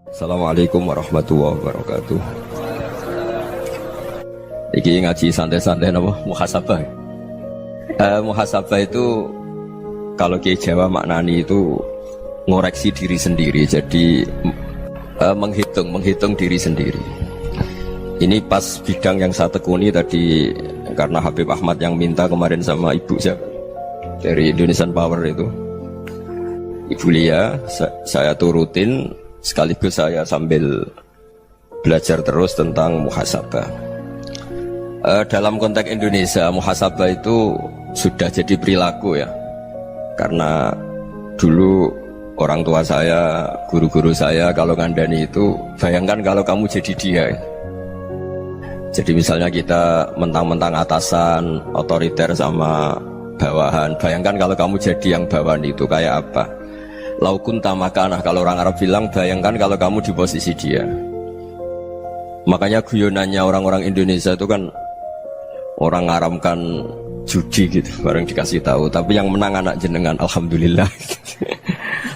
Assalamualaikum warahmatullahi wabarakatuh. Iki ngaji santai-santai nama muhasabah. Muhasabah itu kalau Kiai Jawa maknani itu ngoreksi diri sendiri. Jadi menghitung diri sendiri. Ini pas bidang yang saya tekuni tadi karena Habib Ahmad yang minta kemarin sama ibu saya dari Indonesian Power itu. Ibu Lia, saya turutin sekaligus saya sambil belajar terus tentang muhasabah. Dalam konteks Indonesia, muhasabah itu sudah jadi perilaku ya. Karena dulu orang tua saya, guru-guru saya kalau ngandani itu, bayangkan kalau kamu jadi dia. Jadi misalnya kita mentang-mentang atasan, otoriter sama bawahan, bayangkan kalau kamu jadi yang bawahan itu kayak apa? Laukun tamakanah, kalau orang Arab bilang, bayangkan kalau kamu di posisi dia. Makanya guyonannya orang-orang Indonesia itu kan orang ngaramkan judi gitu, bareng dikasih tahu. Tapi yang menang anak jenengan, alhamdulillah.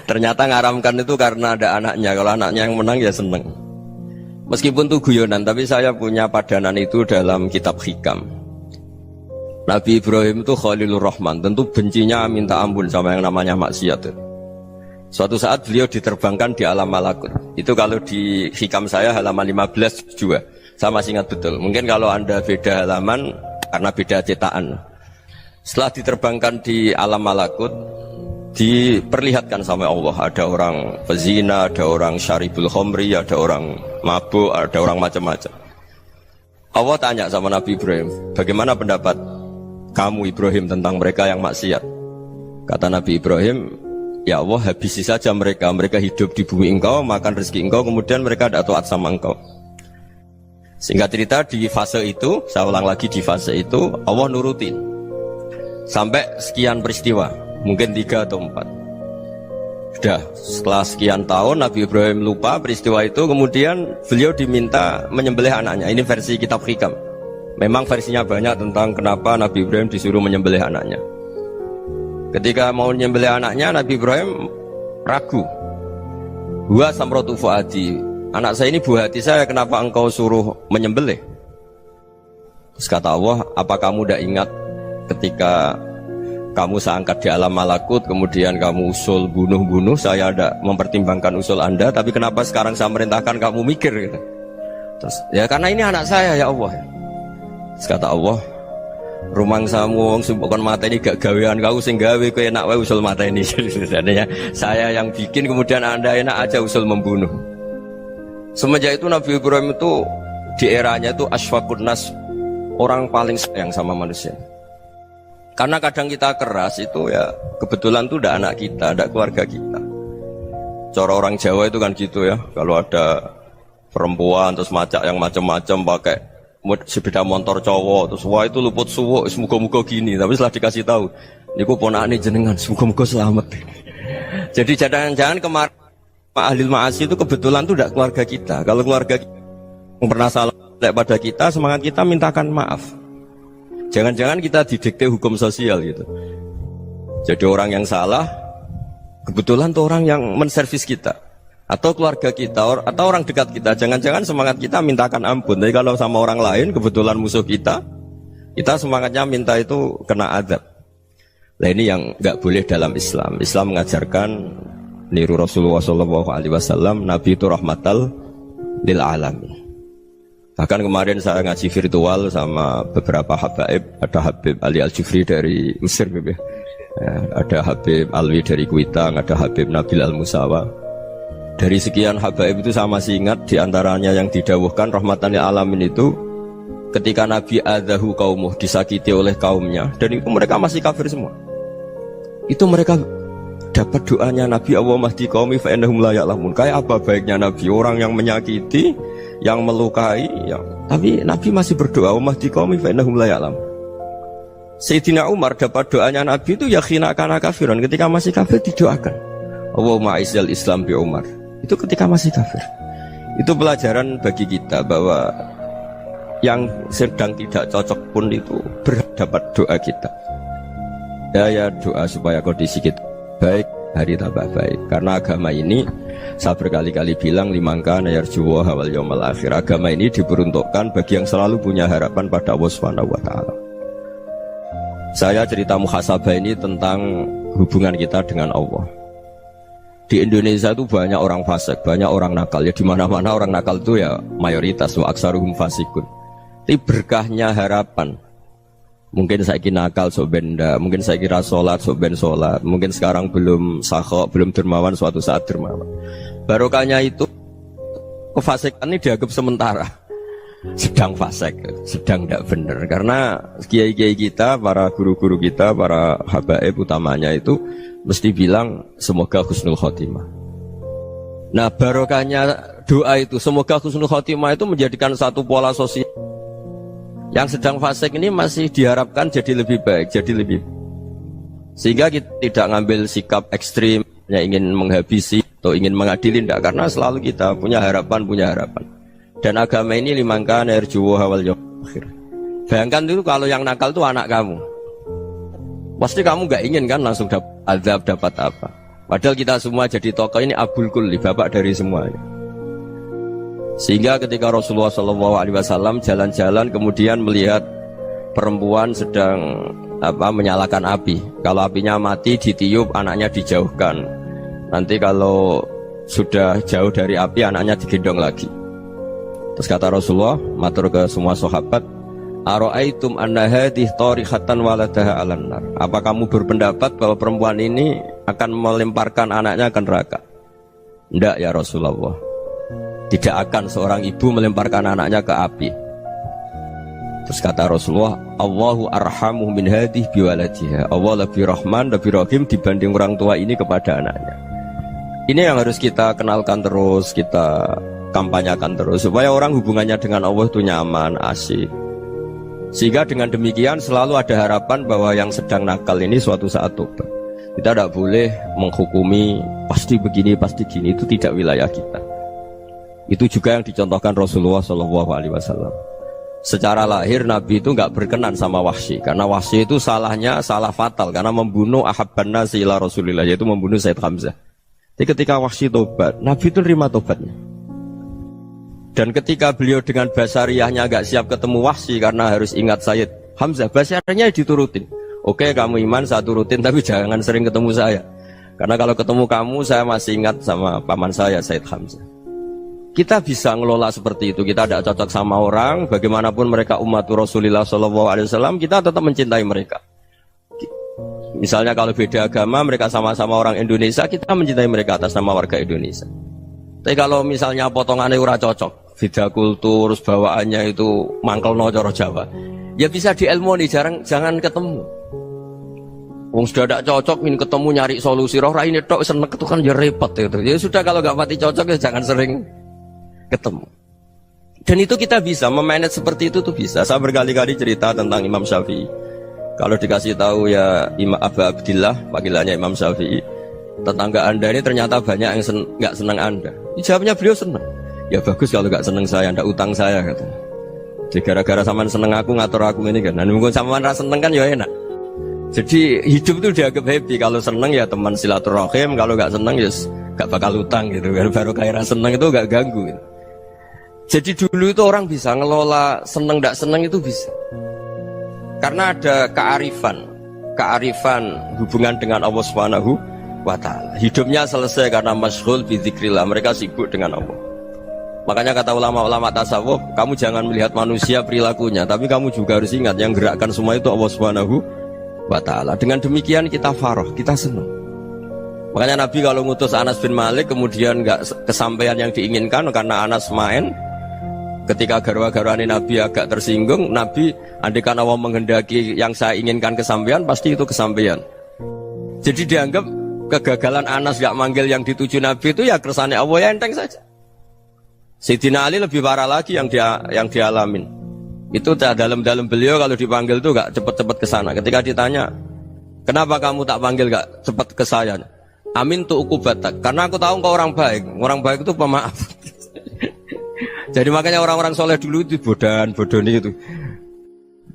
Ternyata ngaramkan itu karena ada anaknya. Kalau anaknya yang menang ya seneng. Meskipun itu guyonan, tapi saya punya padanan itu dalam kitab Hikam. Nabi Ibrahim itu Khalilur Rahman, tentu bencinya minta ampun sama yang namanya maksiat. Suatu saat beliau diterbangkan di alam malakut. Itu kalau di Hikam saya halaman 15 juga. Saya masih ingat betul. Mungkin kalau Anda beda halaman karena beda cetakan. Setelah diterbangkan di alam malakut, diperlihatkan sama Allah. Ada orang pezina, ada orang syaribul khomri, ada orang mabuk, ada orang macam-macam. Allah tanya sama Nabi Ibrahim, bagaimana pendapat kamu Ibrahim tentang mereka yang maksiat? Kata Nabi Ibrahim, ya Allah, habisi saja mereka. Mereka hidup di bumi engkau, makan rezeki engkau, kemudian mereka tidak taat sama engkau. Singkat cerita, di fase itu, saya ulang lagi, di fase itu Allah nurutin sampai sekian peristiwa, mungkin 3 atau 4. Sudah setelah sekian tahun Nabi Ibrahim lupa peristiwa itu, kemudian beliau diminta menyembelih anaknya. Ini versi kitab Hikam. Memang versinya banyak tentang kenapa Nabi Ibrahim disuruh menyembelih anaknya. Ketika mau menyembelih anaknya, Nabi Ibrahim ragu. Huwa samratu fuadi, anak saya ini buah hati saya, kenapa engkau suruh menyembelih? Terus kata Allah, apa kamu tidak ingat ketika kamu saya angkat di alam malakut, kemudian kamu usul bunuh-bunuh, saya tidak mempertimbangkan usul Anda, tapi kenapa sekarang saya merintahkan kamu mikir gitu? Terus, ya karena ini anak saya ya Allah. Terus kata Allah, rumang samu wong bukan mata ini gak gawean kau sing gawe kowe enak wae usul mata ini. Sebenarnya saya yang bikin, kemudian Anda enak aja usul membunuh. Semenjak itu Nabi Ibrahim itu di eranya itu asfaqun nas, orang paling sayang sama manusia. Karena kadang kita keras itu ya kebetulan tuh udah anak kita, ada keluarga kita. Cara orang Jawa itu kan gitu ya, kalau ada perempuan terus macak yang macam-macam pakai sepeda motor cowok, terus wah itu luput suwuk, semoga-moga gini. Tapi setelah dikasih tahu, niku ponakane jenengan, semoga-moga selamat. Jadi jangan-jangan kemarin ahli ma'asi itu kebetulan tuh tidak keluarga kita. Kalau keluarga kita yang pernah salah pada kita, semangat kita mintakan maaf. Jangan-jangan kita didikte hukum sosial gitu. Jadi orang yang salah, kebetulan tuh orang yang menservis kita. Atau keluarga kita, atau orang dekat kita. Jangan-jangan semangat kita mintakan ampun. Tapi kalau sama orang lain, kebetulan musuh kita semangatnya minta itu kena adab. Nah ini yang nggak boleh dalam Islam. Islam mengajarkan niru Rasulullah SAW, Nabi itu rahmatal lil alamin. Bahkan kemarin saya ngaji virtual sama beberapa habaib. Ada Habib Ali Al-Jufri dari Mesir, ya. Ada Habib Alwi dari Kuitang, ada Habib Nabil Al-Musawa. Dari sekian habaib itu saya masih ingat diantaranya yang didawuhkan rahmatan lil alamin itu ketika Nabi adzahu qaumuh, disakiti oleh kaumnya, dan itu mereka masih kafir semua. Itu mereka dapat doanya Nabi, Allah mahdi qaumi fa innahum la ya'lamun. Kayak apa baiknya Nabi, orang yang menyakiti, yang melukai, tapi Nabi masih berdoa, Allah mahdi qaumi fa innahum la ya'lamun. Sayyidina Umar dapat doanya Nabi itu yakhina kana kafiran, ketika masih kafir didoakan, Allahumma aizzal Islam bi Umar. Itu ketika masih kafir. Itu pelajaran bagi kita bahwa yang sedang tidak cocok pun itu berdapat doa kita. Ya doa supaya kondisi kita baik, hari tambah baik. Karena agama ini Saya berkali-kali bilang limangka nayarjuwa wal yaumal akhir. Agama ini diperuntukkan bagi yang selalu punya harapan pada Allah Subhanahu wa taala. Saya cerita muhasabah ini tentang hubungan kita dengan Allah. Di Indonesia itu banyak orang fasik, banyak orang nakal. Ya di mana-mana orang nakal itu ya mayoritas, wa aksaruhum fasikun. Tapi berkahnya harapan. Mungkin saya kira nakal sok benda, mungkin saya kira sholat sok ben sholat, mungkin sekarang belum sakhok, belum dermawan, suatu saat dermawan. Barokahnya itu kefasikan ini dianggap sementara, sedang fasik, sedang tidak benar. Karena kiai-kiai kita, para guru-guru kita, para habaib utamanya itu mesti bilang semoga husnul khotimah. Nah barokahnya doa itu semoga husnul khotimah itu menjadikan satu pola sosial. Yang sedang fasik ini masih diharapkan jadi lebih baik, jadi lebih. Sehingga kita tidak ngambil sikap ekstrim, yang ingin menghabisi atau ingin mengadili, tidak. Karena selalu kita punya harapan. Dan agama ini limangka nerjuwa wal yaumal akhir. Bayangkan itu kalau yang nakal itu anak kamu. Pasti kamu gak ingin kan langsung dapat azab, dapat apa. Padahal kita semua jadi tokoh ini abul kulli, bapak dari semuanya. Sehingga ketika Rasulullah SAW jalan-jalan kemudian melihat perempuan sedang menyalakan api. Kalau apinya mati ditiup, anaknya dijauhkan. Nanti kalau sudah jauh dari api, anaknya digendong lagi. Terus kata Rasulullah, matur ke semua sahabat, Aro'aitum anna hadih tarihatan waladaha alan nar. Apa kamu berpendapat bahwa perempuan ini akan melemparkan anaknya ke neraka? Tidak ya Rasulullah. Tidak akan seorang ibu melemparkan anaknya ke api. Terus kata Rasulullah, Allahu arhamu min hadih biwaladiha. Allah lebih rahman, lebih rahim dibanding orang tua ini kepada anaknya. Ini yang harus kita kenalkan terus, kita kampanyakan terus, supaya orang hubungannya dengan Allah itu nyaman, asik. Sehingga dengan demikian selalu ada harapan bahwa yang sedang nakal ini suatu saat tobat. Kita tidak boleh menghukumi pasti begini, pasti gini, itu tidak wilayah kita. Itu juga yang dicontohkan Rasulullah SAW. Secara lahir Nabi itu nggak berkenan sama Wahsy, karena Wahsy itu salahnya salah fatal karena membunuh ahabban nasi ila Rasulillah, yaitu membunuh Sayyid Hamzah. Jadi ketika Wahsy tobat, Nabi itu nerima tobatnya. Dan ketika beliau dengan basariyahnya nggak siap ketemu Wahsy karena harus ingat Sayyid Hamzah, basariyahnya diturutin. Oke, kamu iman saya turutin, tapi jangan sering ketemu saya. Karena kalau ketemu kamu saya masih ingat sama paman saya Sayyid Hamzah. Kita bisa ngelola seperti itu. Kita tidak cocok sama orang, bagaimanapun mereka umat Rasulullah SAW, kita tetap mencintai mereka. Misalnya kalau beda agama, mereka sama-sama orang Indonesia, kita mencintai mereka atas nama warga Indonesia. Tapi kalau misalnya potongannya ora cocok, beda kultur, bawaannya itu mangkelno cara Jawa, ya bisa diilmoni, jangan ketemu. Wong sudah tidak cocok, ingin ketemu nyari solusi. Roh ini tok seneng itu kan ya repot itu. Ya sudah kalau nggak pati cocok ya jangan sering ketemu. Dan itu kita bisa memanage seperti itu tuh bisa. Saya berkali-kali cerita tentang Imam Syafi'i. Kalau dikasih tahu ya Imam Abu Abdillah, panggilannya Imam Syafi'i, tetangga anda ini ternyata banyak yang nggak senang anda. Jawabnya beliau senang. Ya bagus kalau nggak senang saya, ndak utang saya katanya. Jadi gara-gara saman seneng aku ngatur aku ini kan. Nah mungkin saman rasa seneng kan ya enak. Jadi hidup itu dianggap happy. Kalau seneng ya teman silaturahim, kalau nggak seneng ya nggak bakal utang gitu. Baru kayak rasa seneng itu nggak ganggu. Gitu. Jadi dulu itu orang bisa ngelola seneng ndak seneng itu bisa. Karena ada kearifan hubungan dengan Allah Subhanahu wa ta'ala. Hidupnya selesai karena masyghul bi dzikrillah, mereka sibuk dengan Allah. Makanya kata ulama-ulama tasawuf, kamu jangan melihat manusia perilakunya, tapi kamu juga harus ingat yang gerakkan semua itu Allah Subhanahu wa ta'ala. Dengan demikian kita faroh, kita senang. Makanya Nabi kalau ngutus Anas bin Malik kemudian enggak kesampaian yang diinginkan karena Anas main, ketika garwa-garwani Nabi agak tersinggung, Nabi andaikan Allah menghendaki yang saya inginkan kesampaian, pasti itu kesampaian. Jadi dianggap kegagalan Anas gak manggil yang dituju Nabi itu ya kersane Allah, ya enteng saja. Sayyidina Ali lebih parah lagi yang dialamin. Itu dalam beliau kalau dipanggil itu gak cepet-cepet ke sana. Ketika ditanya, kenapa kamu tak panggil gak cepet ke saya? Amin tu ukubatak, karena aku tahu engkau orang baik. Orang baik itu pemaaf. Jadi makanya orang-orang soleh dulu itu bodoni itu.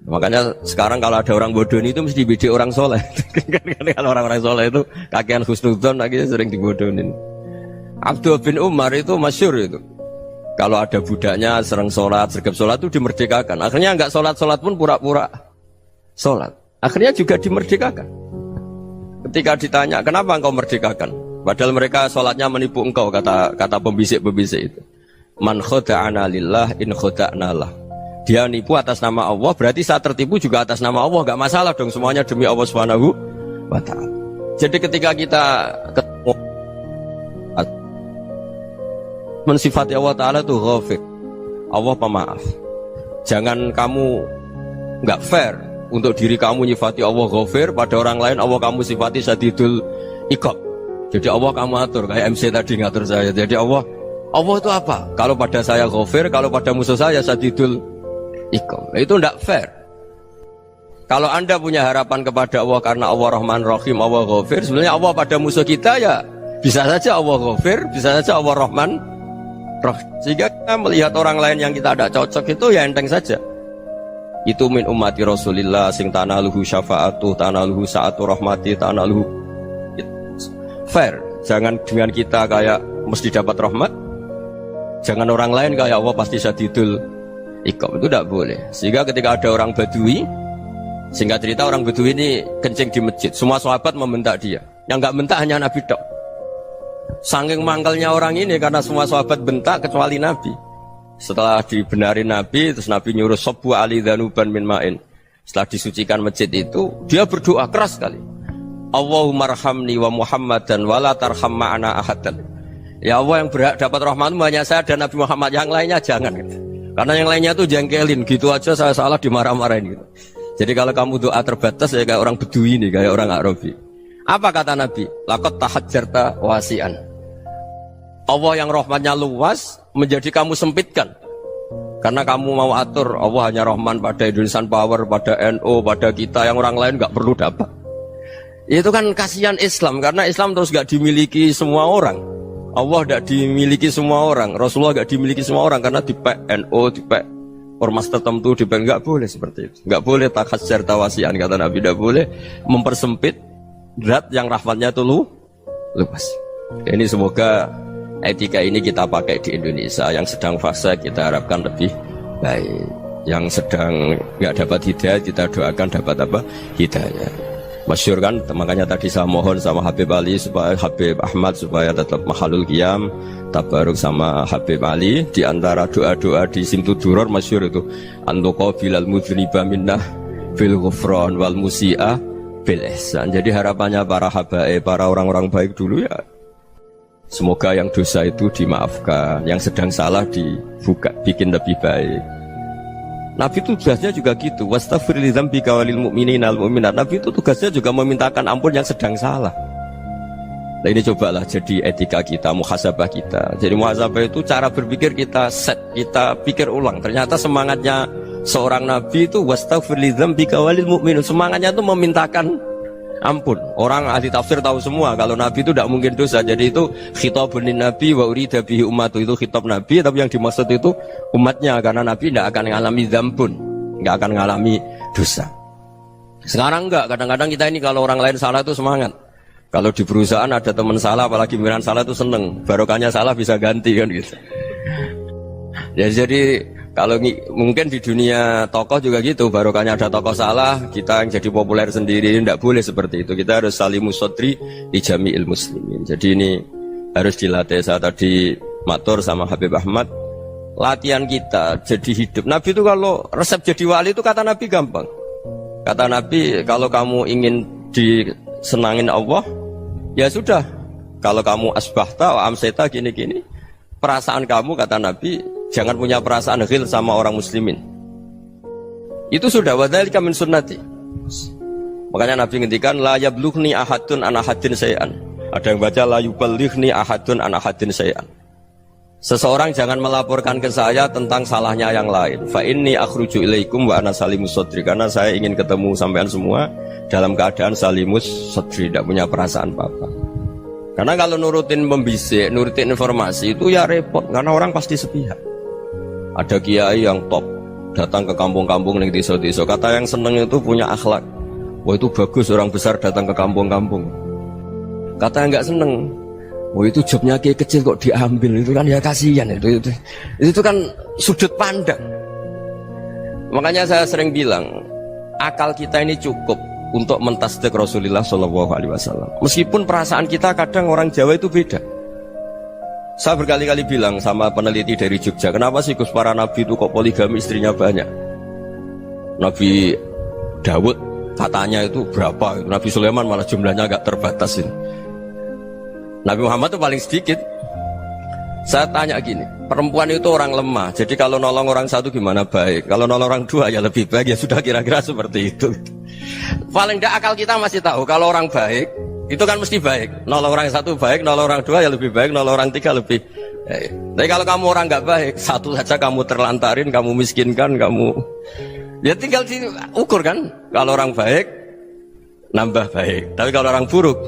Makanya sekarang kalau ada orang bodoni itu mesti dibidik orang soleh. Kalau orang-orang soleh itu kakean husnudzon akhirnya sering dibodonin. Abdullah bin Umar itu masyhur itu. Kalau ada budaknya sering sholat, sergap sholat itu dimerdekakan. Akhirnya enggak sholat pun pura-pura sholat. Akhirnya juga dimerdekakan. Ketika ditanya, kenapa engkau merdekakan? Padahal mereka sholatnya menipu engkau, kata pembisik-pembisik itu. Man khoda'ana lillah in khoda'na lah. Dia nipu atas nama Allah, berarti saat tertipu juga atas nama Allah. Enggak masalah dong, semuanya demi Allah Subhanahu wa ta'ala. Jadi ketika kita ketemu mensifati Allah Ta'ala itu ghafir, Allah pemaaf. Jangan kamu nggak fair untuk diri kamu nyifati Allah ghafir, pada orang lain Allah kamu sifati syadidul iqab. Jadi Allah kamu atur, kayak MC tadi ngatur saya. Jadi Allah itu apa? Kalau pada saya ghafir, kalau pada musuh saya syadidul iqab. Itu nggak fair. Kalau Anda punya harapan kepada Allah karena Allah Rahman Rahim, Allah ghafir, sebenarnya Allah pada musuh kita ya bisa saja Allah ghafir, bisa saja Allah Rahman Rahim. Sehingga kita melihat orang lain yang kita tidak cocok itu ya enteng saja. Itu min ummati Rasulillah sing tanaluhu syafa'atuh, tanaluhu sa'atu rahmati, tanaluhu fair. Jangan dengan kita kayak mesti dapat rahmat. Jangan orang lain kayak Allah pasti syadidul iqab. Itu tidak boleh. Sehingga ketika ada orang Badui, singkat cerita orang Badui ini kencing di masjid, semua sahabat membentak dia. Yang enggak bentak hanya Nabi tok. Saking mangkelnya orang ini karena semua sahabat bentak kecuali Nabi. Setelah dibenarin Nabi, terus Nabi nyuruh sabbu ali dhanuban min ma'in. Setelah disucikan masjid itu, dia berdoa keras sekali. Allahumma arhamni wa Muhammadan wa la tarham ma'ana ahadan. Ya Allah, yang berhak dapat rahmatmu hanya saya dan Nabi Muhammad, yang lainnya jangan gitu. Karena yang lainnya itu jengkelin, gitu aja saya salah dimarah-marahin gitu. Jadi kalau kamu doa terbatas ya kayak orang Bedui ini, kayak orang Arabi. Apa kata Nabi? Laqad tahajjarta wasi'an. Allah yang rahmatnya luas menjadi kamu sempitkan. Karena kamu mau atur Allah hanya Rahman pada Indonesian Power, pada NU, pada kita yang orang lain nggak perlu dapat. Itu kan kasihan Islam, karena Islam terus nggak dimiliki semua orang. Allah nggak dimiliki semua orang, Rasulullah nggak dimiliki semua orang karena dipek NU, dipek ormas tertentu, dipek nggak boleh seperti itu. Nggak boleh takhasyar tawasian, kata Nabi, nggak boleh mempersempit zat yang rahmatnya itu luas. Ini semoga etika ini kita pakai di Indonesia. Yang sedang fase kita harapkan lebih baik. Yang sedang nggak dapat hidayah kita doakan dapat apa? Hidayah. Masyhur kan, makanya tadi saya mohon sama Habib Ali supaya Habib Ahmad supaya tetap mahalul qiyam, tabaruk sama Habib Ali. Di antara doa-doa di Simtuduror masyhur itu antuqa bilal mudhriba minnah bil ghufran wal musi'ah bil ihsan. Jadi harapannya para habaib, para orang-orang baik dulu ya, semoga yang dosa itu dimaafkan, yang sedang salah dibuka, bikin lebih baik. Nabi itu tugasnya juga gitu. Wastaghfir li dzambika walil mu'minina wal mu'minat. Nabi itu tugasnya juga memintakan ampun yang sedang salah. Nah ini cobalah jadi etika kita, muhasabah kita. Jadi muhasabah itu cara berpikir kita set, kita pikir ulang. Ternyata semangatnya seorang Nabi itu wastaghfir li dzambika walil mu'minun. Semangatnya itu memintakan ampun. Orang ahli tafsir tahu semua kalau Nabi itu tidak mungkin dosa. Jadi itu khitabun lin Nabi wa urida bihi ummatu, itu khitab Nabi, tapi yang dimaksud itu umatnya, karena Nabi tidak akan mengalami dzambun, tidak akan mengalami dosa. Sekarang enggak, kadang-kadang kita ini kalau orang lain salah itu semangat. Kalau di perusahaan ada teman salah, apalagi pimpinan salah itu seneng, barokahnya salah bisa ganti kan gitu. Ya jadi kalau mungkin di dunia tokoh juga gitu, barokahnya ada tokoh salah, kita yang jadi populer sendiri, tidak boleh seperti itu. Kita harus salimus sodri di jami'il muslimin. Jadi ini harus dilatih. Saya tadi matur sama Habib Ahmad, latihan kita jadi hidup. Nabi itu kalau resep jadi wali itu kata Nabi gampang. Kata Nabi, kalau kamu ingin disenangin Allah, ya sudah. Kalau kamu asbahta wa amseta gini-gini, perasaan kamu, kata Nabi, jangan punya perasaan ghil sama orang muslimin. Itu sudah wadzalika min sunnati. Makanya Nabi ngendikan la yablughni ahadun an ahadin syai'an. Ada yang baca la yuballighni ahadun an ahadin syai'an. Seseorang jangan melaporkan ke saya tentang salahnya yang lain. Fa inni akhruju ilaikum wa ana salimus sadri. Karena saya ingin ketemu sampean semua dalam keadaan salimus sadri, tidak punya perasaan apa-apa. Karena kalau nurutin membisik, nurutin informasi itu ya repot, karena orang pasti sepihak. Ada kiai yang top datang ke kampung-kampung ning desa-desa. Kata yang seneng itu punya akhlak. Wah itu bagus orang besar datang ke kampung-kampung. Kata yang nggak seneng, Oh itu jobnya kayak kecil kok diambil, itu kan ya kasihan itu kan sudut pandang. Makanya saya sering bilang akal kita ini cukup untuk mentasdik Rasulullah SAW. Meskipun perasaan kita kadang orang Jawa itu beda. Saya berkali-kali bilang sama peneliti dari Jogja, kenapa sih Gus para nabi itu kok poligami istrinya banyak? Nabi Dawud katanya itu berapa? Nabi Sulaiman malah jumlahnya agak terbatas ini. Nabi Muhammad itu paling sedikit. Saya tanya gini, perempuan itu orang lemah, jadi kalau nolong orang satu gimana baik, kalau nolong orang dua ya lebih baik, ya sudah kira-kira seperti itu. Paling tidak akal kita masih tahu kalau orang baik itu kan mesti baik, nolong orang satu baik, nolong orang dua ya lebih baik, nolong orang tiga lebih baik. Tapi kalau kamu orang nggak baik, satu saja kamu terlantarin, kamu miskinkan, kamu ya tinggal diukur kan. Kalau orang baik nambah baik, tapi kalau orang buruk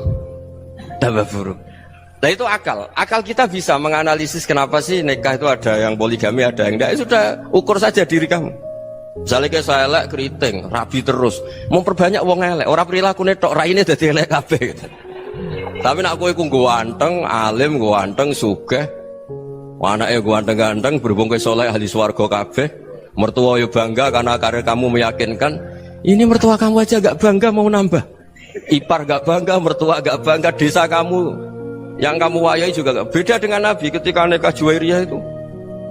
tambah buruk. Nah itu akal kita bisa menganalisis kenapa sih nikah itu ada yang poligami, ada yang enggak. Sudah ukur saja diri kamu. Misalnya kayak saya elek keriting, rabi terus, mau perbanyak wong elek, orang perilaku netok, raine dadi elek kabeh. Tapi nak kowe ku ganteng, alim, ganteng, sugih, anake ganteng-ganteng, berhubung kowe saleh ahli swarga kabeh, mertua yo bangga karena karir kamu meyakinkan. Ini mertua kamu aja gak bangga mau nambah. Ipar gak bangga, mertua gak bangga, desa kamu yang kamu wayai juga gak beda dengan Nabi ketika nikah Juwairiyah itu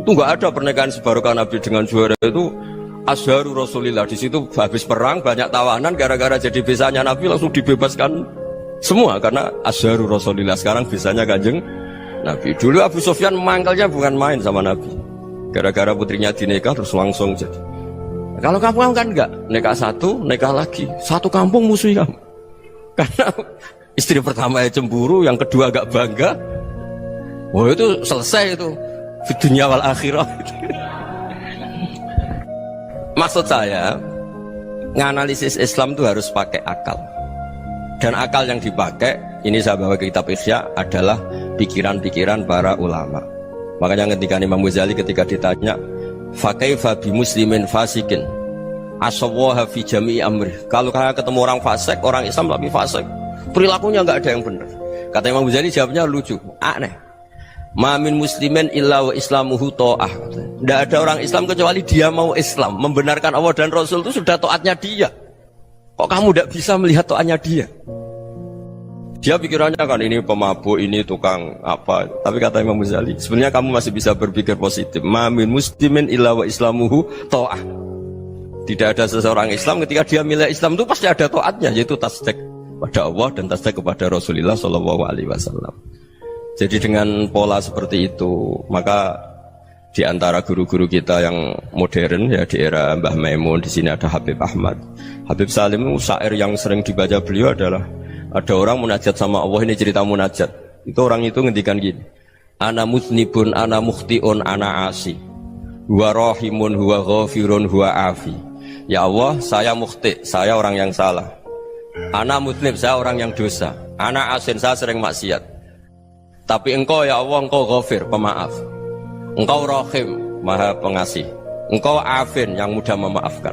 nggak ada pernikahan sebarokah Nabi dengan Juwairiyah itu Azharu Rasulillah. Di situ habis perang banyak tawanan gara-gara jadi besanya Nabi langsung dibebaskan semua karena Azharu Rasulillah. Sekarang besanya Kanjeng Nabi. Dulu Abu Sufyan memangkalnya bukan main sama Nabi gara-gara putrinya dinikah terus langsung jadi. Kalau kamu kan enggak, nikah satu, nikah lagi, satu kampung musuh kamu karena istri pertama ya cemburu, yang kedua agak bangga. Wah itu selesai itu di dunia wal akhirah. Maksud saya nganalisis Islam itu harus pakai akal. Dan akal yang dipakai, ini saya bawa ke kitab Ihya, adalah pikiran-pikiran para ulama. Makanya ketika Imam Ghazali ketika ditanya fakaifa bi muslimin fasikin asawwaha fi jami'i amri, kalau kalian ketemu orang fasik, orang Islam tapi fasik, perilakunya nggak ada yang benar. Kata Imam Ghazali jawabnya lucu, aneh. Mamin muslimin illa wa islamuhu ta'ah. Tidak ada orang Islam kecuali dia mau Islam, membenarkan Allah dan Rasul itu sudah taatnya dia. Kok kamu tidak bisa melihat taatnya dia? Dia pikirannya kan ini pemabuk, ini tukang apa. Tapi kata Imam Ghazali, sebenarnya kamu masih bisa berpikir positif. Mamin muslimin illa wa islamuhu ta'ah. Tidak ada seseorang Islam ketika dia milih Islam itu pasti ada taatnya, yaitu tasdik pada Allah dan tasdik kepada Rasulullah SAW. Jadi dengan pola seperti itu, maka di antara guru-guru kita yang modern ya di era Mbah Maimun, di sini ada Habib Ahmad, Habib Salim, syair yang sering dibaca beliau adalah ada orang munajat sama Allah. Ini cerita munajat. Itu orang itu ngendikan gini, ana muznibun, ana mukhtiun, ana asi, huwa rahimun, huwa ghafirun, huwa afi. Ya Allah, saya mukhti, saya orang yang salah. Ana muslim, saya orang yang dosa. Ana asin, saya sering maksiat. Tapi engkau ya Allah, engkau ghafir, pemaaf. Engkau rahim, maha pengasih. Engkau afin, yang mudah memaafkan.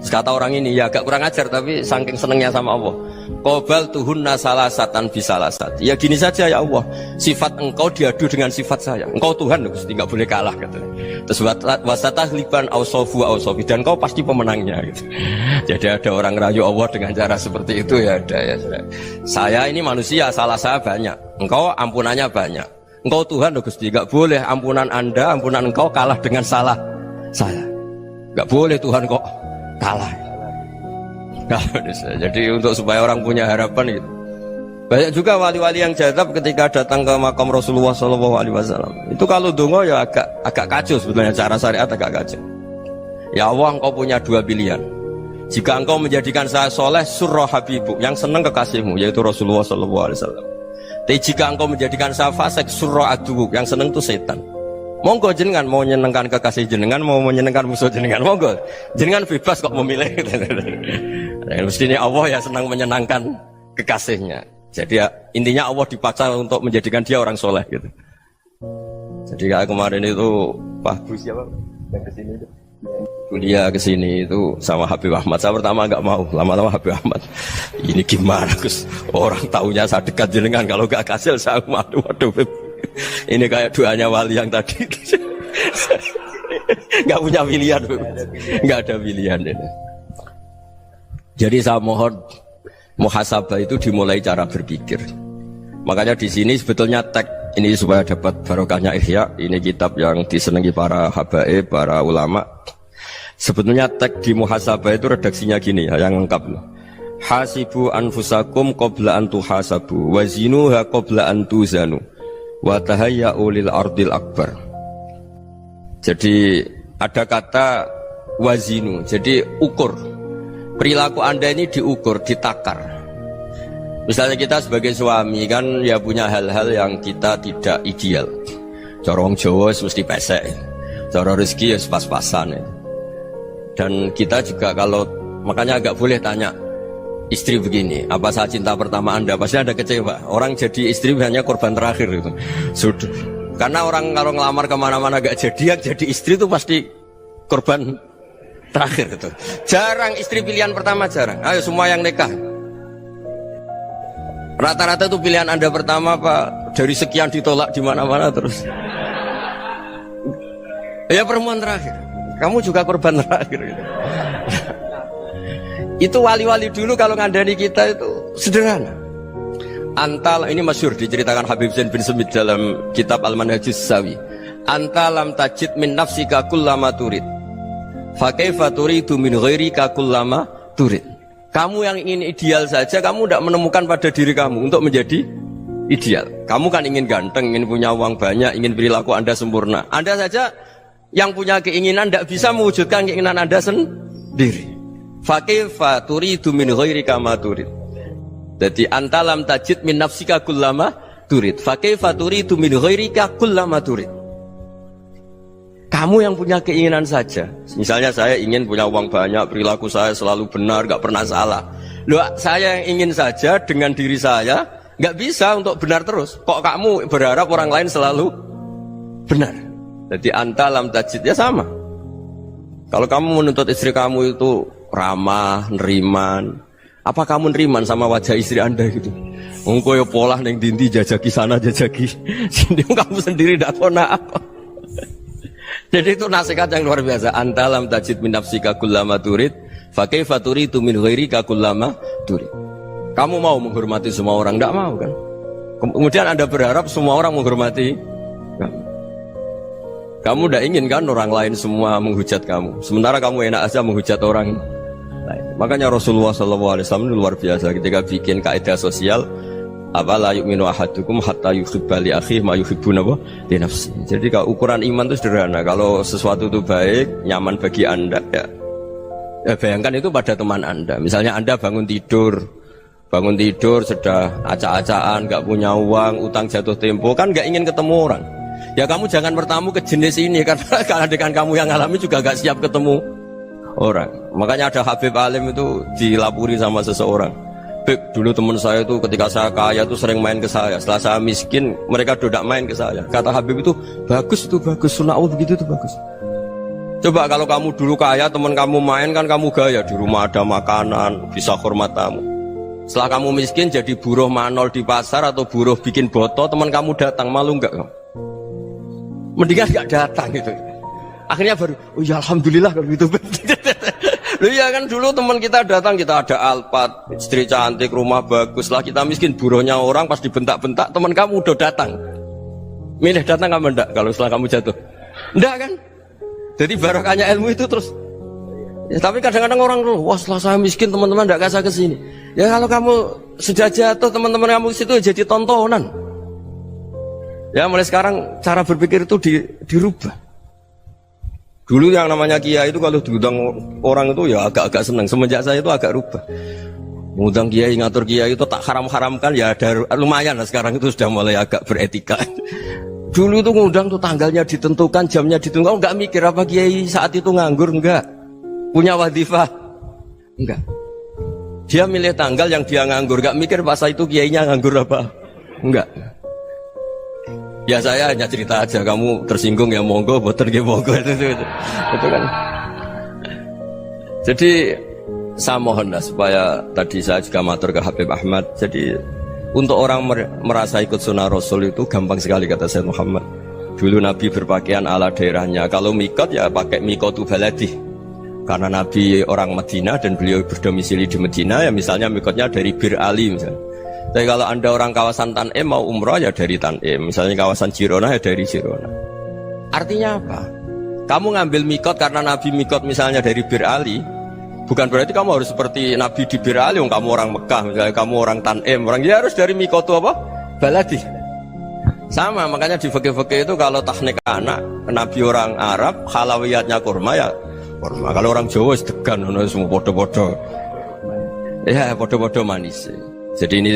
Kata orang ini, ya agak kurang ajar, tapi saking senengnya sama Allah. Qobal tuhunna salasatan bisalasat. Ya gini saja ya Allah, sifat engkau diadu dengan sifat saya. Engkau Tuhan, Gusti, nggak boleh kalah katanya. Terus wasatah liban ausofu ausofi, dan engkau pasti pemenangnya gitu. Jadi ada orang rayu Allah dengan cara seperti itu ya ada ya. Saya ini manusia, salah saya banyak. Engkau ampunannya banyak. Engkau Tuhan, Gusti, nggak boleh ampunan Anda, ampunan engkau kalah dengan salah saya. Nggak boleh Tuhan kok kalah. Jadi untuk supaya orang punya harapan gitu. Banyak juga wali-wali yang jadab ketika datang ke makam Rasulullah SAW. Itu kalau dongo ya agak kacau sebetulnya, cara syariat agak kacau. Ya Allah, engkau punya dua pilihan. Jika engkau menjadikan saya soleh, surah habibu, yang senang kekasihmu, yaitu Rasulullah SAW. Tapi jika engkau menjadikan saya fasik, surah aduuk, yang senang itu setan. Monggo jenengan mau menyenangkan kekasih jenengan, mau menyenangkan musuh jenengan, monggo jenengan bebas kok memilih. Mestinya Allah ya senang menyenangkan kekasihnya. Jadi ya, intinya Allah dipaksa untuk menjadikan dia orang soleh gitu. Jadi kayak kemarin itu Pak Gus siapa yang kesini itu kuliah ke sini itu sama Habib Ahmad. Saya pertama nggak mau, lama-lama Habib Ahmad. Ini gimana Gus? Orang taunya saya dekat jenengan, kalau nggak kasil saya waduh Beb. Ini kayak doanya wali yang tadi. Nggak punya pilihan, Beb. Nggak ada pilihan ini. Jadi saya mohon muhasabah itu dimulai cara berpikir. Makanya di sini sebetulnya tag ini supaya dapat barokahnya Ihya. Ini kitab yang disenangi para habaib, para ulama. Sebetulnya tag di muhasabah itu redaksinya gini ya, yang lengkap. Hasibu anfusakum qabla an tuhasabu wa zinuha qabla an tuzanu wa tahayya'u lil ardil akbar. Jadi ada kata wazinu, jadi ukur. Perilaku Anda ini diukur, ditakar. Misalnya kita sebagai suami kan ya punya hal-hal yang kita tidak ideal. Corong Jawa mesti pesek, cara rezeki ya pas-pasan ya. Dan kita juga kalau makanya agak boleh tanya istri begini, apa saat cinta pertama Anda? Pasti Anda kecewa. Orang jadi istri hanya korban terakhir itu. Sudah. Karena orang kalau ngelamar kemana-mana gak jadi, yang jadi istri itu pasti korban terakhir itu. Jarang istri pilihan pertama, jarang. Ayo semua yang nikah. Rata-rata itu pilihan Anda pertama Pak, dari sekian ditolak di mana-mana terus. Ya perempuan terakhir. Kamu juga korban terakhir. Itu wali-wali dulu kalau ngandani kita itu sederhana. Antal ini masyhur diceritakan Habib Zain bin Semit dalam kitab Al-Manhajus Sawi. Antalam tajid min nafsika kullama turid. Fa kaifa turidu min ghairika kullama turid. Kamu yang ingin ideal saja, kamu tidak menemukan pada diri kamu untuk menjadi ideal. Kamu kan ingin ganteng, ingin punya uang banyak, ingin perilaku Anda sempurna. Anda saja yang punya keinginan tidak bisa mewujudkan keinginan Anda sendiri. Fakaifa turidu min ghairika ma turid. Jadi antalam tajid min nafsika kullama turid. Fakaifa turidu min ghairika kullama turid. Kamu yang punya keinginan saja. Misalnya saya ingin punya uang banyak, perilaku saya selalu benar, gak pernah salah. Loh, saya yang ingin saja dengan diri saya gak bisa untuk benar terus. Kok kamu berharap orang lain selalu benar? Jadi antalam tajid ya sama. Kalau kamu menuntut istri kamu itu ramah, neriman, apa kamu neriman sama wajah istri Anda gitu? Engkau ya pola neng dindi jajaki sana jajaki sini, kamu sendiri tidak tahu apa. Jadi itu nasihat yang luar biasa. Antalam tajid min nafsika kullama turid, fa kaifa turidu min ghairika kullama turid. Kamu mau menghormati semua orang? Tidak mau kan? Kemudian Anda berharap semua orang menghormati kamu. Kamu tidak ingin kan orang lain semua menghujat kamu. Sementara kamu enak aja menghujat orang lain. Makanya Rasulullah SAW luar biasa ketika bikin kaidah sosial. Apa la yu'minu ahadukum hatta yuhibba li akhihi ma yuhibbu li nafsihi. Jadi kalau ukuran iman itu sederhana. Kalau sesuatu itu baik, nyaman bagi Anda ya bayangkan itu pada teman Anda. Misalnya Anda bangun tidur sudah acak-acakan, gak punya uang, utang jatuh tempo, kan gak ingin ketemu orang. Ya kamu jangan bertamu ke jenis ini, karena kalau dengan kamu yang alami juga gak siap ketemu orang. Makanya ada Habib Alim itu dilapuri sama seseorang. Beb, dulu teman saya itu ketika saya kaya itu sering main ke saya. Setelah saya miskin, mereka tidak main ke saya. Kata Habib itu bagus, sunnah Allah begitu itu bagus. Coba kalau kamu dulu kaya, teman kamu main kan kamu gaya. Di rumah ada makanan, bisa hormat tamu. Setelah kamu miskin jadi buruh manol di pasar atau buruh bikin boto, teman kamu datang, malu enggak kamu? Mendingan enggak datang gitu. Akhirnya baru, oh ya alhamdulillah kalau gitu. Loh iya kan dulu teman kita datang, kita ada Alphard, istri cantik, rumah bagus. Lah kita miskin, buruhnya orang pas dibentak-bentak, teman kamu udah datang. Milih datang kamu enggak kalau setelah kamu jatuh? Enggak kan? Jadi barokahnya ilmu itu terus. Ya, tapi kadang-kadang orang tuh, wah setelah saya miskin teman-teman enggak kasih ke sini. Ya kalau kamu sudah jatuh, teman-teman kamu ke situ jadi tontonan. Ya mulai sekarang cara berpikir itu dirubah. Dulu yang namanya kiai itu kalau diundang orang itu ya agak-agak senang. Semenjak saya itu agak rubah. Mengundang kiai, ngatur kiai itu tak haram-haramkan ya ada lumayan lah, sekarang itu sudah mulai agak beretika. Dulu itu ngundang tuh tanggalnya ditentukan, jamnya ditentukan. Oh, enggak mikir apa kiai saat itu nganggur, enggak. Punya wadifah, enggak. Dia milih tanggal yang dia nganggur, enggak mikir pas itu kiainya nganggur apa. Enggak. Ya saya hanya cerita aja, kamu tersinggung ya monggo, boten nggih monggo itu kan. Jadi saya mohonlah supaya tadi saya juga matur ke Habib Ahmad. Jadi untuk orang merasa ikut sunnah Rasul itu gampang sekali kata Sayyid Muhammad. Dulu Nabi berpakaian ala daerahnya. Kalau mikot ya pakai mikotu baladi. Karena Nabi orang Madinah dan beliau berdomisili di Madinah, ya misalnya mikotnya dari Bir Ali misalnya. Tapi kalau anda orang kawasan Tanim mau umroh ya dari Tanim. Misalnya kawasan Jirona ya dari Jirona. Artinya apa? Kamu ngambil mikot karena Nabi mikot misalnya dari Bir Ali, bukan berarti kamu harus seperti Nabi di Bir Ali. Kamu orang Mekah, misalnya kamu orang Tanim, orang ya harus dari mikotu apa? Baladi. Sama, makanya di fikih-fikih itu kalau tahnik anak, Nabi orang Arab, halawiyatnya kurma ya kurma. Kalau orang Jawa sedegan, semua bodoh-bodoh. Ya bodoh-bodoh manis. Jadi ini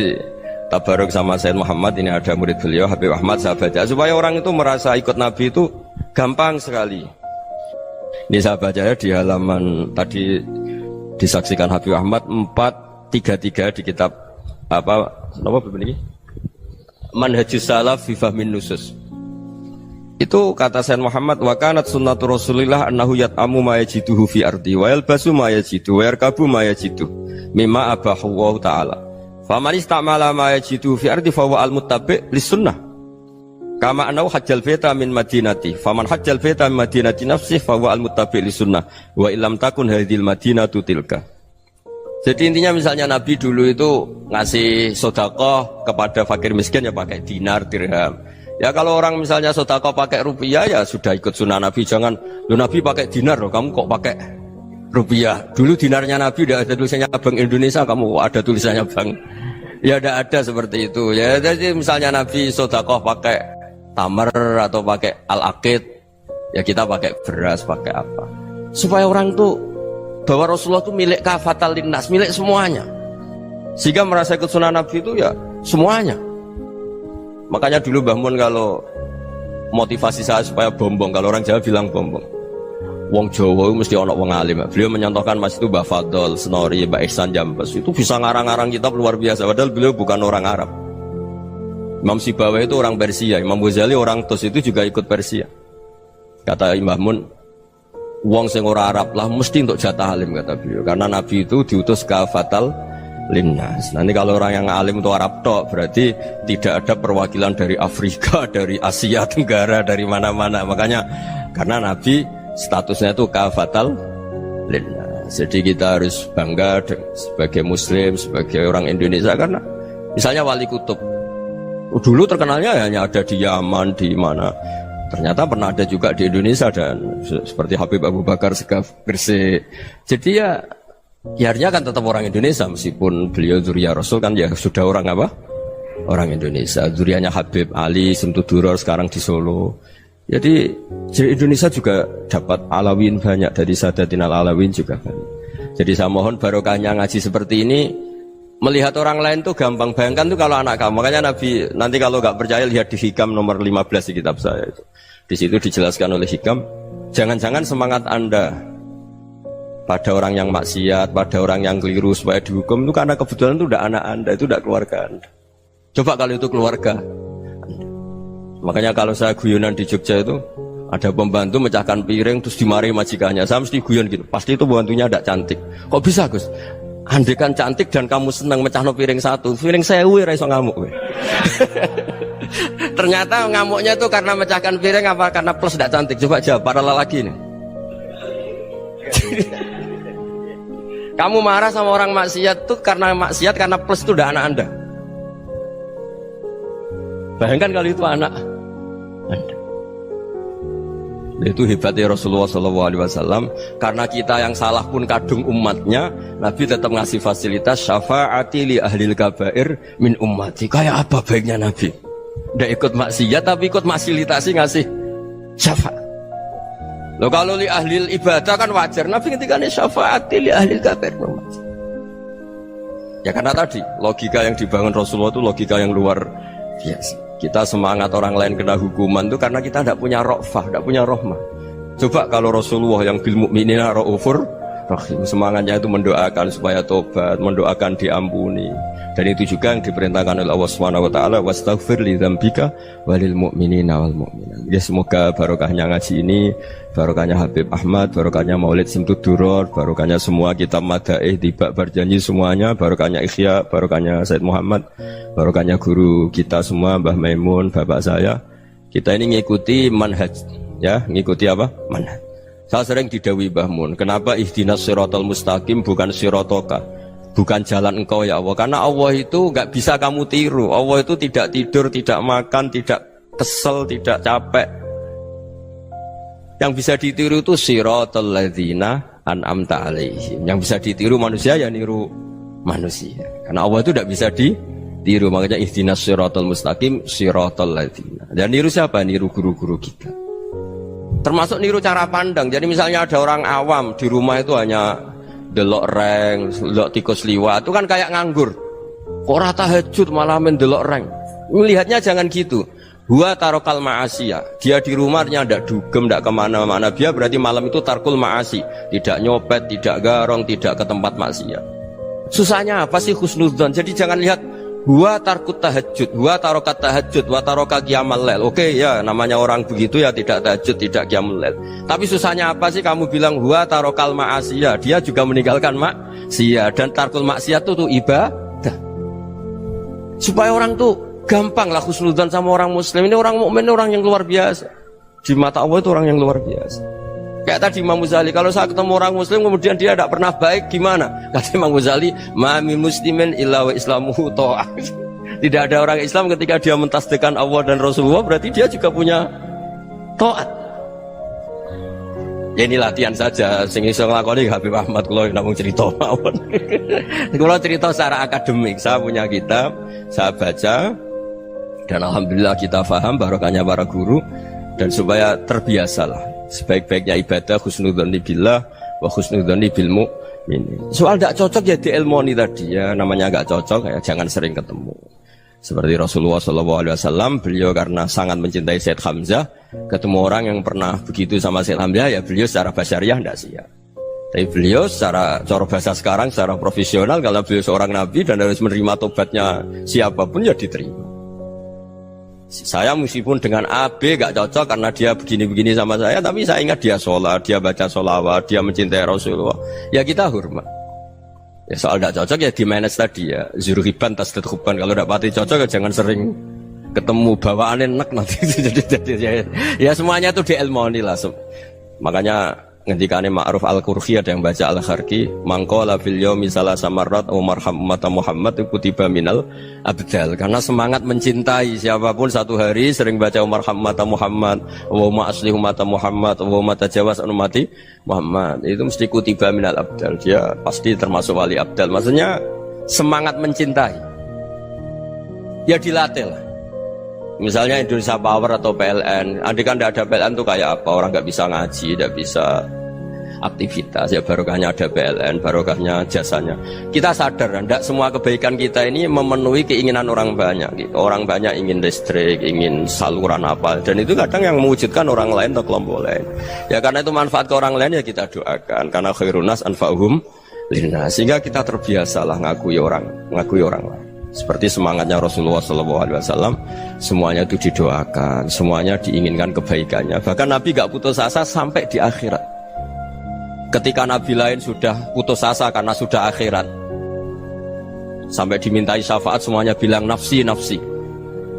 tabaruk sama Sayyid Muhammad, ini ada murid beliau Habib Ahmad, saya baca supaya orang itu merasa ikut Nabi itu gampang sekali. Ini saya baca ya di halaman tadi disaksikan Habib Ahmad 433 di kitab apa begini? Manhajus Salaf fi Fahmin Nusus. Itu kata Sayyid Muhammad, wa kanat sunnatu Rasulillah annahu yat'amu ma yajiduhu fi ardi wa yalbasu ma yajidu wa yarkabu ma yajidu mimma abahu Allah taala. Faman istamala ma yajidu fi ardi fa huwa al-muttabi' lis-sunnah. Kama annahu hajjal baita min madinati. Faman hajjal baita min madinati nafsihi fa huwa al-muttabi' lis-sunnah. Wa illam takun hadhil madinatu tilka. Jadi intinya misalnya Nabi dulu itu ngasih sedekah kepada fakir miskin ya pakai dinar, dirham. Ya kalau orang misalnya sedekah pakai rupiah ya sudah ikut sunnah Nabi. Jangan, lu Nabi pakai dinar loh, kamu kok pakai rupiah. Dulu dinarnya Nabi udah ada tulisannya Bank Indonesia, kamu ada tulisannya Bank. Ya udah ada seperti itu. Ya jadi misalnya Nabi sedekah pakai tamar atau pakai al-aqid, ya kita pakai beras, pakai apa. Supaya orang tuh bahwa Rasulullah itu milik kafatal linnas, milik semuanya. Sehingga merasa ikut sunnah Nabi itu ya semuanya. Makanya dulu Mbah Mun kalau motivasi saya supaya bombong, kalau orang Jawa bilang bombong. Wong Jawa mesti ono wong alim. Beliau menyontohkan Mas itu Mbah Fadol, Senori, Mbah Ihsan Jambes. Itu bisa ngarang-ngarang kitab luar biasa. Padahal beliau bukan orang Arab. Imam Sibawai itu orang Persia, Imam Ghazali orang Tus itu juga ikut Persia. Kata Mbah Mun, wong sing ora Arab lah mesti untuk jatah alim kata beliau. Karena Nabi itu diutus kafatal linnas. Nanti kalau orang yang alim itu Arab tok, berarti tidak ada perwakilan dari Afrika, dari Asia Tenggara, dari mana-mana. Makanya karena Nabi statusnya itu kafatal linnas. Jadi kita harus bangga sebagai Muslim, sebagai orang Indonesia karena misalnya Wali Kutub dulu terkenalnya hanya ada di Yaman, di mana. Ternyata pernah ada juga di Indonesia dan seperti Habib Abu Bakar Segaf Gresik. Jadi ya akhirnya kan tetap orang Indonesia meskipun beliau zuriyah Rasul kan ya sudah orang apa? Orang Indonesia. Zuriyahnya Habib Ali Simtuduror sekarang di Solo. Jadi Indonesia juga dapat Alawin banyak, dari Sadatin Alawin juga banyak. Jadi saya mohon barokahnya ngaji seperti ini. Melihat orang lain tuh gampang, bayangkan tuh kalau anak kamu. Makanya Nabi nanti kalau nggak percaya lihat di Hikam nomor 15 di kitab saya itu. Di situ dijelaskan oleh Hikam, jangan-jangan semangat Anda pada orang yang maksiat, pada orang yang keliru supaya dihukum itu karena kebetulan itu udah anak Anda, itu udah keluarga Anda. Coba kalau itu keluarga Anda. Makanya kalau saya guyonan di Jogja itu ada pembantu mecahkan piring terus dimarahi majikannya, saya mesti guyon gitu, pasti itu pembantunya tidak cantik. Kok bisa Gus? Andai kan cantik dan kamu senang mecahno piring satu, piring 1000 ora iso ngamuk kowe. Ternyata ngamuknya tuh karena mecahkan piring apa karena plus tidak cantik? Coba jawab para lelaki nih. Kamu marah sama orang maksiat tuh karena maksiat, karena plus itu udah anak Anda. Bayangkan kalau itu anak Anda. Itu hebatnya Rasulullah SAW. Karena kita yang salah pun kadung umatnya, Nabi tetap ngasih fasilitas syafaati li ahlil kabair min ummati. Kayak apa baiknya Nabi? Udah ikut maksiat tapi ikut fasilitasi ngasih syafaat. Loh kalau li ahlil ibadah kan wajar. Nabi ketika ini syafaati li ahlil kabair min ummati. Ya karena tadi logika yang dibangun Rasulullah itu logika yang luar biasa. Kita semangat orang lain kena hukuman itu karena kita tidak punya ra'fah, tidak punya rahmah. Coba kalau Rasulullah yang bil mu'minina ra'ufur rahim, semangatnya itu mendoakan supaya tobat, mendoakan diampuni. Dan itu juga yang diperintahkan oleh Allah Subhanahu wa taala, wastaghfir li dzambika walil mu'minina wal mu'minat. Ya, semoga barokahnya ngaji ini, barokahnya Habib Ahmad, barokahnya Maulid Simtud Duror, barokahnya semua kitab Madaih, Tiba Berjanji semuanya, barokahnya Ikhya, barokahnya Said Muhammad, barokahnya guru kita semua, Mbah Maimun, bapak saya. Kita ini ngikuti manhaj, ya, ngikuti apa? Manhaj. Saya sering didhawuhi Mbah Mun, kenapa ihdinas siratal mustaqim bukan siratoka? Bukan jalan engkau ya Allah, karena Allah itu nggak bisa kamu tiru. Allah itu tidak tidur, tidak makan, tidak kesel, tidak capek. Yang bisa ditiru itu siratal ladzina an'amta alaihim. Yang bisa ditiru manusia ya niru manusia. Karena Allah itu tidak bisa ditiru, makanya ihdinas siratal mustaqim siratal ladzina. Dan niru siapa? Niru guru-guru kita. Termasuk niru cara pandang. Jadi misalnya ada orang awam di rumah itu hanya delok reng, delok tikus liwat, itu kan kayak nganggur. Kok ora tahajud malah mendelok reng. Melihatnya jangan gitu. Huwa tarokal ma'asiyah. Dia di rumahnya ndak dugem, ndak kemana-mana. Dia berarti malam itu tarkul ma'asi. Tidak nyopet, tidak garong, tidak ke tempat maksiat. Susahnya apa sih husnudzon? Jadi jangan lihat huwa tarkut tahajud, huwa tarokat tahajud, wa taroka qiyamal lail. Oke ya, namanya orang begitu ya tidak tahajud, tidak qiyamul lail. Tapi susahnya apa sih kamu bilang huwa tarokal ma'asiyah? Dia juga meninggalkan maksiat, dan tarkul maksiat itu tuh ibadah. Supaya orang tuh gampang lah husnudzon sama orang muslim. Ini orang mukmin, orang yang luar biasa. Di mata Allah itu orang yang luar biasa. Kayak tadi Imam Ghazali, kalau saya ketemu orang muslim kemudian dia tidak pernah baik, gimana? Kata Imam Ghazali, ma min muslimin illa wa islamuhu ta'ah. Tidak ada orang Islam ketika dia mentasdihkan Allah dan Rasulullah, berarti dia juga punya taat. Ya ini latihan saja, sing iso nglakoni Habib Ahmad kula namung cerita mawon. Kula cerita secara akademik, saya punya kitab, saya baca, dan alhamdulillah kita paham barokahnya para guru, dan supaya terbiasalah. Sebaik-baiknya ibadah husnudzon billah wa husnudzon bil mu'min. Soal tidak cocok ya diilmoni tadi ya, namanya nggak cocok ya jangan sering ketemu. Seperti Rasulullah SAW, beliau karena sangat mencintai Said Hamzah, ketemu orang yang pernah begitu sama Said Hamzah, ya beliau secara basyariah tidak siap. Tapi beliau secara cara bahasa sekarang, secara profesional, karena beliau seorang nabi dan harus menerima tobatnya siapapun ya diterima. Saya meskipun dengan A, B gak cocok karena dia begini-begini sama saya, tapi saya ingat dia sholat, dia baca sholawat, dia mencintai Rasulullah, ya kita hormat. Ya soal gak cocok ya di manage tadi ya, zurhiban tasdid huban. Kalau gak pati cocok ya jangan sering ketemu, bawaannya enak nanti. Ya semuanya itu diilmoni lah. Makanya ngendikane Ma'ruf Al-Qurhi ada yang baca Al-Kharqi, mangqala fil yaumi salasa marrat wa marham ummata Muhammad kutiba minal abdal. Karena semangat mencintai siapapun satu hari sering baca marham ummata Muhammad wa ma asli ummata Muhammad wa ma tajawaz an ummati Muhammad, itu mesti kutiba minal abdal. Dia pasti termasuk wali abdal. Maksudnya semangat mencintai ya dilatih lah. Misalnya Indonesia Power atau PLN, andai kan tidak ada PLN tuh kayak apa? Orang nggak bisa ngaji, tidak bisa aktivitas. Ya barokahnya ada PLN, barokahnya jasanya. Kita sadar, tidak semua kebaikan kita ini memenuhi keinginan orang banyak. Gitu. Orang banyak ingin listrik, ingin saluran apa, dan itu kadang yang mewujudkan orang lain atau kelompok lain. Ya karena itu manfaat ke orang lain ya kita doakan. Karena khairunas anfa'uhum linnas. Sehingga kita terbiasalah ngakui orang lain. Seperti semangatnya Rasulullah SAW, semuanya itu didoakan, semuanya diinginkan kebaikannya. Bahkan Nabi gak putus asa sampai di akhirat. Ketika Nabi lain sudah putus asa karena sudah akhirat, sampai dimintai syafaat semuanya bilang nafsi, nafsi.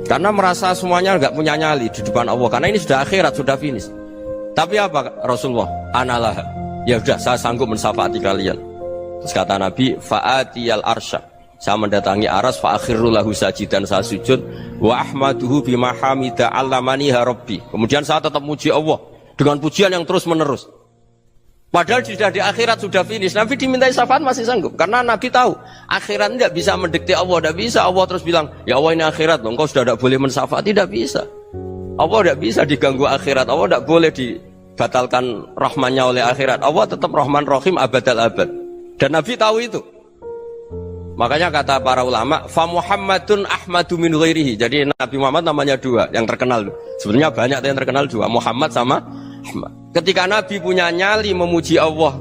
Karena merasa semuanya gak punya nyali di depan Allah, karena ini sudah akhirat, sudah finish. Tapi apa Rasulullah? Analah, ya udah saya sanggup mensyafaati kalian. Terus kata Nabi, fa'atiyal arsya, saya mendatangi aras, fa akhirru lahu sajidan, saya sujud, wa ahmaduhu bima hamida 'allamaniha rabbi. Kemudian saya tetap muji Allah dengan pujian yang terus menerus. Padahal sudah di akhirat, sudah finish. Nabi dimintai syafaat masih sanggup, karena Nabi tahu akhirat tidak bisa mendikte Allah, tidak bisa. Allah terus bilang, ya Allah ini akhirat loh, engkau sudah tidak boleh mensyafaat, tidak bisa. Allah tidak bisa diganggu akhirat, Allah tidak boleh dibatalkan rahmannya oleh akhirat. Allah tetap Rahman Rahim abadal abad. Dan Nabi tahu itu. Makanya kata para ulama, fa Muhammadun ahmadu min ghairihi. Jadi Nabi Muhammad namanya dua yang terkenal. Sebenarnya banyak yang terkenal dua, Muhammad sama Ahmad. Ketika Nabi punya nyali memuji Allah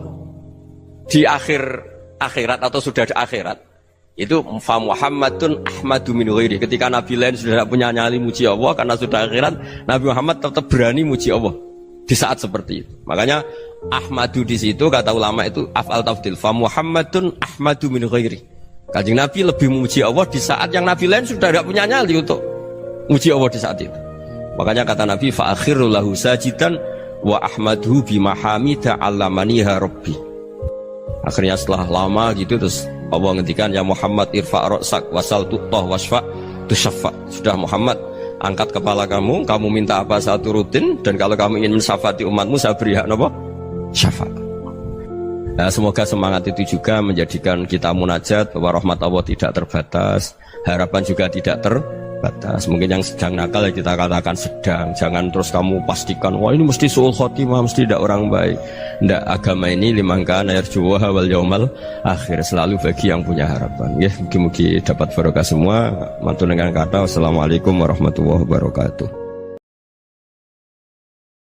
di akhirat atau sudah di akhirat, Itu fa Muhammadun ahmadu min ghairi. Ketika nabi lain sudah tidak punya nyali muji Allah karena sudah akhirat, Nabi Muhammad tetap berani muji Allah di saat seperti itu. Makanya ahmadu di situ kata ulama itu af'al tafdil. Fa Muhammadun ahmadu min ghairi. Kanjeng Nabi lebih memuji Allah di saat yang nabi lain sudah tidak punya nyali untuk muji Allah di saat itu. Makanya kata Nabi fa akhiru lahu sajidan wa ahmaduhu bi mahamida 'allamaniha rabbi. Akhirnya setelah lama gitu terus Allah ngendikan ya Muhammad irfa' ra'sak wasal tu'tah wasfa' tusyaffa. Sudah Muhammad, angkat kepala kamu minta apa saya turutin, dan kalau kamu ingin mensyafaati umatmu saya beri hak apa? Syafaat. Nah, semoga semangat itu juga menjadikan kita munajat bahwa rahmat Allah tidak terbatas, harapan juga tidak terbatas. Mungkin yang sedang nakal ya kita katakan sedang, jangan terus kamu pastikan wah ini mesti su'ul khotimah, mesti tidak orang baik. Tidak, agama ini liman kana yarjuwaha wal yaumal akhir, selalu bagi yang punya harapan. Ya, mugi-mugi dapat barokah semua. Mantul dengan kata wassalamualaikum warahmatullahi wabarakatuh.